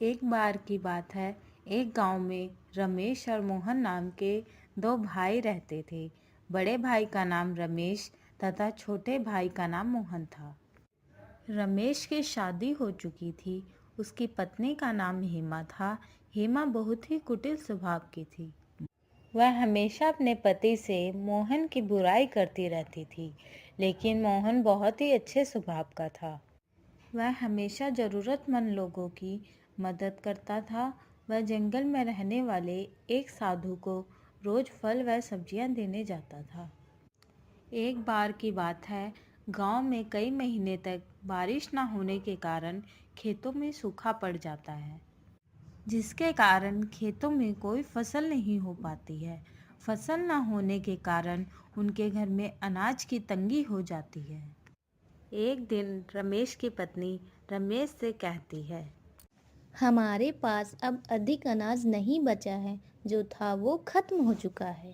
एक बार की बात है। एक गांव में रमेश और मोहन नाम के दो भाई रहते थे। बड़े भाई का नाम रमेश तथा छोटे भाई का नाम मोहन था। रमेश की शादी हो चुकी थी। उसकी पत्नी का नाम हेमा था। हेमा बहुत ही कुटिल स्वभाव की थी। वह हमेशा अपने पति से मोहन की बुराई करती रहती थी, लेकिन मोहन बहुत ही अच्छे स्वभाव का था। वह हमेशा ज़रूरतमंद लोगों की मदद करता था। वह जंगल में रहने वाले एक साधु को रोज़ फल व सब्जियां देने जाता था। एक बार की बात है, गांव में कई महीने तक बारिश न होने के कारण खेतों में सूखा पड़ जाता है, जिसके कारण खेतों में कोई फसल नहीं हो पाती है। फसल न होने के कारण उनके घर में अनाज की तंगी हो जाती है। एक दिन रमेश की पत्नी रमेश से कहती है, हमारे पास अब अधिक अनाज नहीं बचा है, जो था वो खत्म हो चुका है।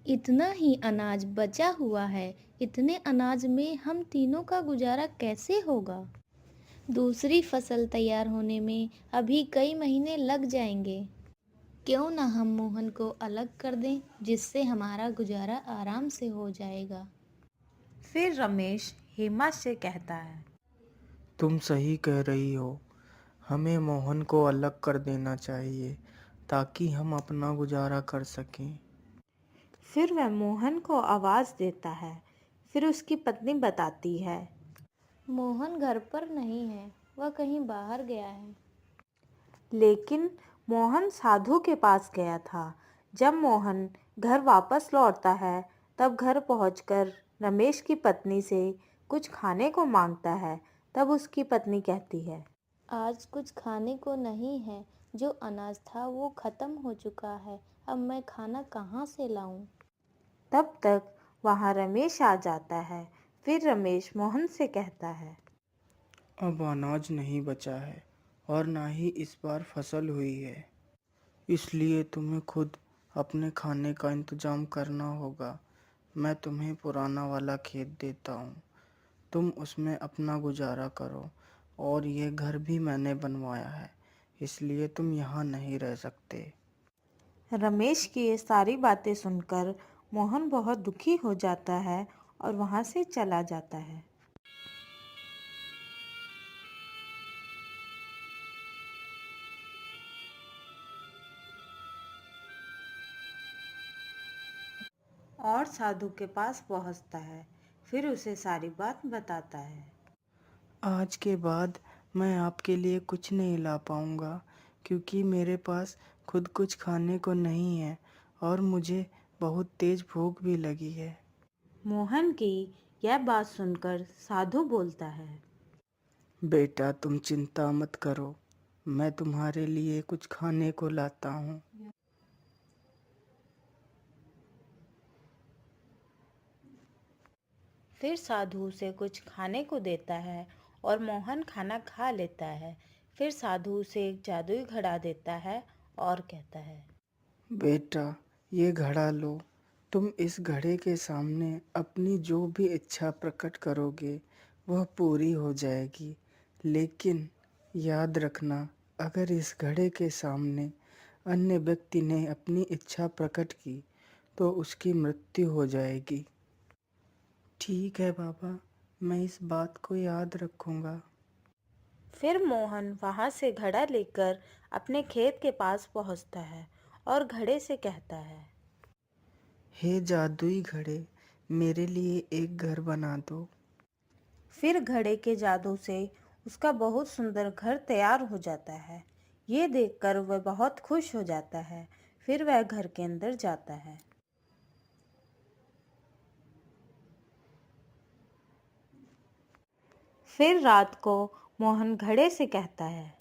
इतना ही अनाज बचा हुआ है। इतने अनाज में हम तीनों का गुजारा कैसे होगा? दूसरी फसल तैयार होने में अभी कई महीने लग जाएंगे। क्यों ना हम मोहन को अलग कर दें, जिससे हमारा गुजारा आराम से हो जाएगा। फिर रमेश हेमा से कहता है, तुम सही कह रही हो। हमें मोहन को अलग कर देना चाहिए ताकि हम अपना गुजारा कर सकें। फिर वह मोहन को आवाज़ देता है। फिर उसकी पत्नी बताती है, मोहन घर पर नहीं है, वह कहीं बाहर गया है। लेकिन मोहन साधु के पास गया था। जब मोहन घर वापस लौटता है, तब घर पहुंचकर रमेश की पत्नी से कुछ खाने को मांगता है। तब उसकी पत्नी कहती है, आज कुछ खाने को नहीं है। जो अनाज था वो खत्म हो चुका है। अब मैं खाना कहाँ से लाऊं? तब तक वहां रमेश आ जाता है। फिर रमेश मोहन से कहता है, अब अनाज नहीं बचा है और ना ही इस बार फसल हुई है, इसलिए तुम्हें खुद अपने खाने का इंतजाम करना होगा। मैं तुम्हें पुराना वाला खेत देता हूँ, तुम उसमें अपना गुजारा करो। और ये घर भी मैंने बनवाया है, इसलिए तुम यहाँ नहीं रह सकते। रमेश की ये सारी बातें सुनकर मोहन बहुत दुखी हो जाता है और वहां से चला जाता है। और साधु के पास पहुंचता है। फिर उसे सारी बात बताता है। आज के बाद मैं आपके लिए कुछ नहीं ला पाऊँगा, क्योंकि मेरे पास खुद कुछ खाने को नहीं है और मुझे बहुत तेज़ भूख भी लगी है। मोहन की यह बात सुनकर साधु बोलता है, बेटा, तुम चिंता मत करो, मैं तुम्हारे लिए कुछ खाने को लाता हूँ। फिर साधु उसे कुछ खाने को देता है और मोहन खाना खा लेता है। फिर साधु उसे एक जादुई घड़ा देता है और कहता है, बेटा, ये घड़ा लो। तुम इस घड़े के सामने अपनी जो भी इच्छा प्रकट करोगे वह पूरी हो जाएगी। लेकिन याद रखना, अगर इस घड़े के सामने अन्य व्यक्ति ने अपनी इच्छा प्रकट की तो उसकी मृत्यु हो जाएगी। ठीक है बाबा, मैं इस बात को याद रखूंगा। फिर मोहन वहां से घड़ा लेकर अपने खेत के पास पहुंचता है और घड़े से कहता है, हे जादुई घड़े, मेरे लिए एक घर बना दो। फिर घड़े के जादू से उसका बहुत सुंदर घर तैयार हो जाता है। ये देखकर वह बहुत खुश हो जाता है। फिर वह घर के अंदर जाता है। फिर रात को मोहन घड़े से कहता है,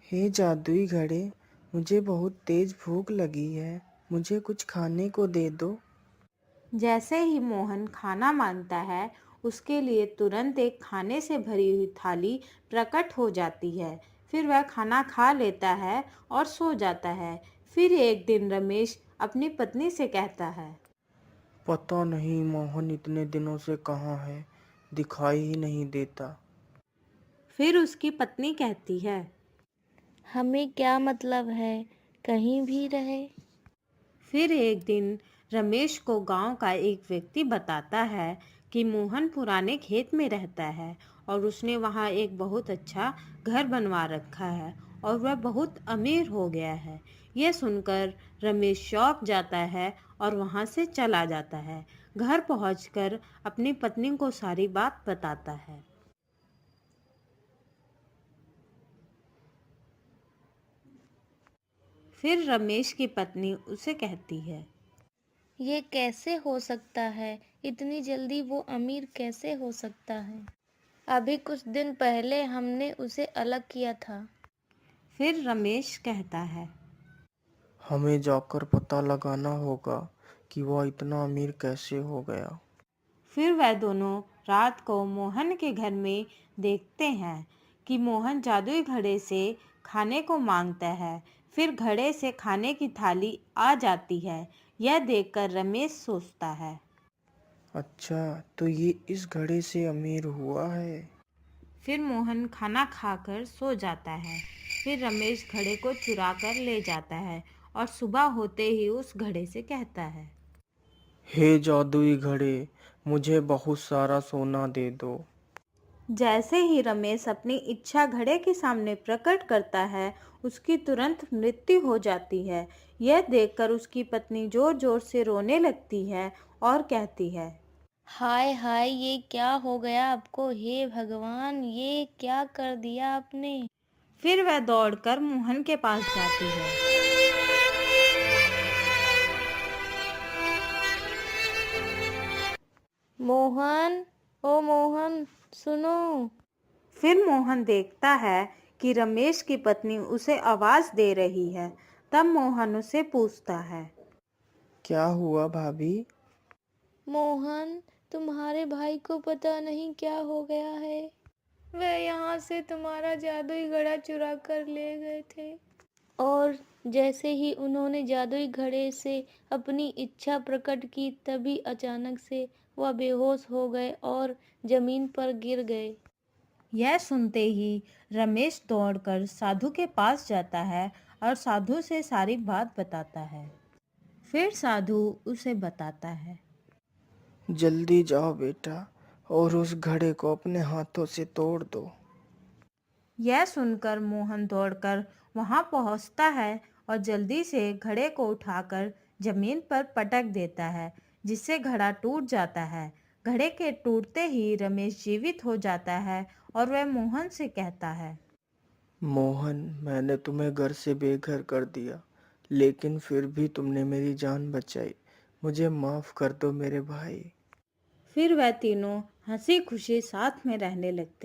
हे जादुई घड़े, मुझे बहुत तेज भूख लगी है, मुझे कुछ खाने को दे दो। जैसे ही मोहन खाना मांगता है, उसके लिए तुरंत एक खाने से भरी हुई थाली प्रकट हो जाती है। फिर वह खाना खा लेता है और सो जाता है। फिर एक दिन रमेश अपनी पत्नी से कहता है, पता नहीं मोहन इतने दिनों से कहाँ है, दिखाई ही नहीं देता। फिर उसकी पत्नी कहती है, हमें क्या मतलब है, कहीं भी रहे। फिर एक दिन रमेश को गांव का एक व्यक्ति बताता है कि मोहन पुराने खेत में रहता है और उसने वहां एक बहुत अच्छा घर बनवा रखा है और वह बहुत अमीर हो गया है। यह सुनकर रमेश चौंक जाता है और वहां से चला जाता है। घर पहुंचकर अपनी पत्नी को सारी बात बताता है। फिर रमेश की पत्नी उसे कहती है, ये कैसे हो सकता है, इतनी जल्दी वो अमीर कैसे हो सकता है। अभी कुछ दिन पहले हमने उसे अलग किया था। फिर रमेश कहता है, हमें जाकर पता लगाना होगा कि वह इतना अमीर कैसे हो गया। फिर वह दोनों रात को मोहन के घर में देखते हैं कि मोहन जादुई घड़े से खाने को मांगता है। फिर घड़े से खाने की थाली आ जाती है। यह देखकर रमेश सोचता है। अच्छा, तो ये इस घड़े से अमीर हुआ है। फिर मोहन खाना खाकर सो जाता है। फिर रमेश घड़े को चुरा कर ले जाता है और सुबह होते ही उस घड़े से कहता है, हे जादुई घड़े, मुझे बहुत सारा सोना दे दो। जैसे ही रमेश अपनी इच्छा घड़े के सामने प्रकट करता है, उसकी तुरंत मृत्यु हो जाती है। यह देखकर उसकी पत्नी जोर जोर से रोने लगती है और कहती है, हाय हाय, ये क्या हो गया आपको, हे भगवान, ये क्या कर दिया आपने। फिर वह दौड़कर मोहन के पास जाती है। मोहन, ओ मोहन, सुनो। फिर मोहन देखता है कि रमेश की पत्नी उसे आवाज दे रही है। तब मोहन उसे पूछता है, क्या हुआ भाभी? मोहन, तुम्हारे भाई को पता नहीं क्या हो गया है। वह यहाँ से तुम्हारा जादुई घड़ा चुरा कर ले गए थे। और जैसे ही उन्होंने जादुई घड़े से अपनी इच्छा प्रकट की, तभी अचानक से वह बेहोश हो गए और जमीन पर गिर गए। यह सुनते ही रमेश दौड़कर साधु के पास जाता है और साधु से सारी बात बताता है। फिर साधु उसे बताता है, जल्दी जाओ बेटा और उस घड़े को अपने हाथों से तोड़ दो। यह सुनकर मोहन दौड़कर वहां पहुंचता है और जल्दी से घड़े को उठाकर जमीन पर पटक देता है, जिससे घड़ा टूट जाता है। घड़े के टूटते ही रमेश जीवित हो जाता है और वह मोहन से कहता है, मोहन, मैंने तुम्हें घर से बेघर कर दिया, लेकिन फिर भी तुमने मेरी जान बचाई। मुझे माफ कर दो मेरे भाई। फिर वह तीनों हंसी खुशी साथ में रहने लगते हैं।